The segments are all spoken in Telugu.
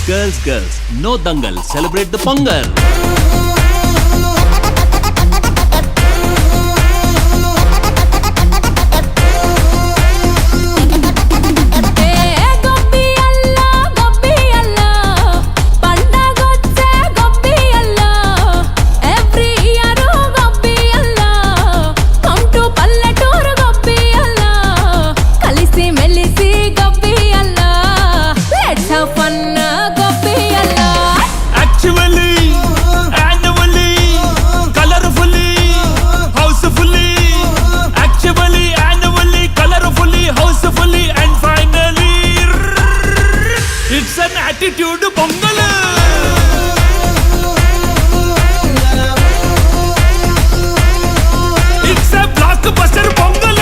Girls, girls, no dangal. Celebrate the Pongal. Attitude Pongal. It's a blockbuster Pongal.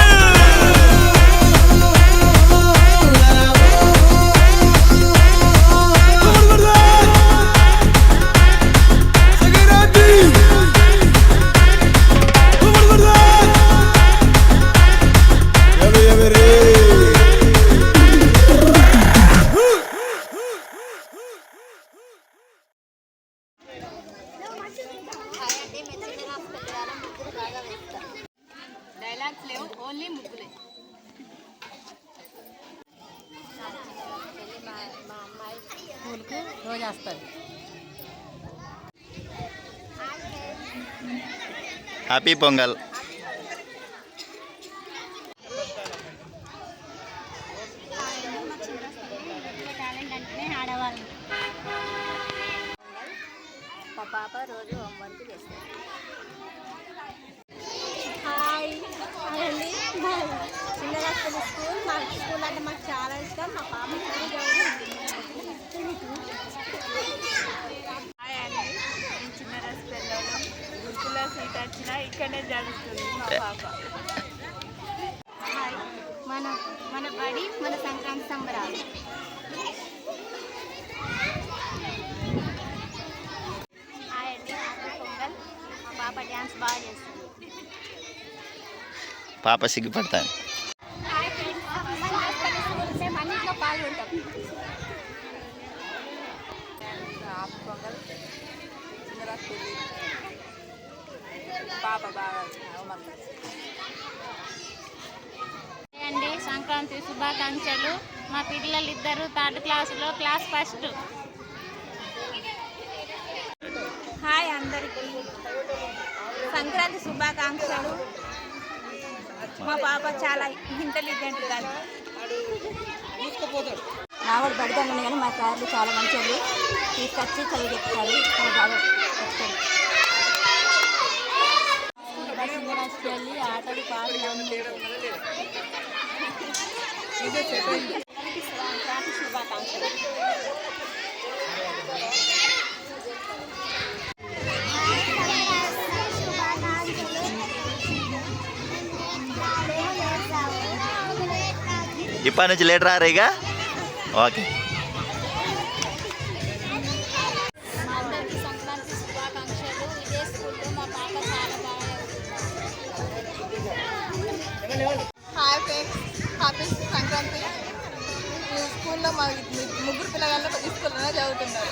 Dialogues లేవు, ఓన్లీ ముగ్గులే. మా అమ్మాయి స్కూల్కి రోజు వస్తుంది. హ్యాపీ పొంగల్. టాలెంట్ అంటేనే ఆడవాళ్ళు. మా పాప రోజు హోంవర్క్ చేస్తుంది. హాయ్ అండి, చిన్నగా స్కూల్. మా స్కూల్ అంటే మాకు చాలా ఇష్టం. మా పాప హాయ్ అండి, నేను చిన్న రసపిల్లలు. గురుకుల సీట్ వచ్చినా ఇక్కడనే జరుగుతుంది మా పాప. హాయ్, మన బడి మన సంక్రాంతి సంబరాలు. హాయ్ అండి, హ్యాపీ పొంగల్. మా పాప డ్యాన్స్ బాగా చేస్తుంది. పాప సిగ్గుపడతాను. అన్నింటిలో పాల్గొంటాం. పాప బాగా అండి, సంక్రాంతి శుభాకాంక్షలు. మా పిల్లలు ఇద్దరు 3rd క్లాసులో క్లాస్ ఫస్ట్. హాయ్ అందరికీ, సంక్రాంతి శుభాకాంక్షలు. మా పాప చాలా ఇంటెలిజెంట్ కానీ నావాడు బడిదాన్ని కానీ మా సార్లు చాలా మంచి తీసుకొచ్చి చదివి చెప్తారు. చాలా బాగా చెప్తారు. వెళ్ళి ఆటలు పాటలు సంక్రాంతి శుభాకాంక్షలు. ఇప్పటి నుంచి లేట్ రారు ఇక. ఓకే. అందరికీ సంక్రాంతి శుభాకాంక్షలు. ఇదే స్కూల్లో మా పాప చాలా బాగా. Hi friends, happy Sankranti. ఈ స్కూల్లో మా ముగ్గురు పిల్లగాళ్ళు ఈ స్కూల్లోనే చదువుతున్నారు.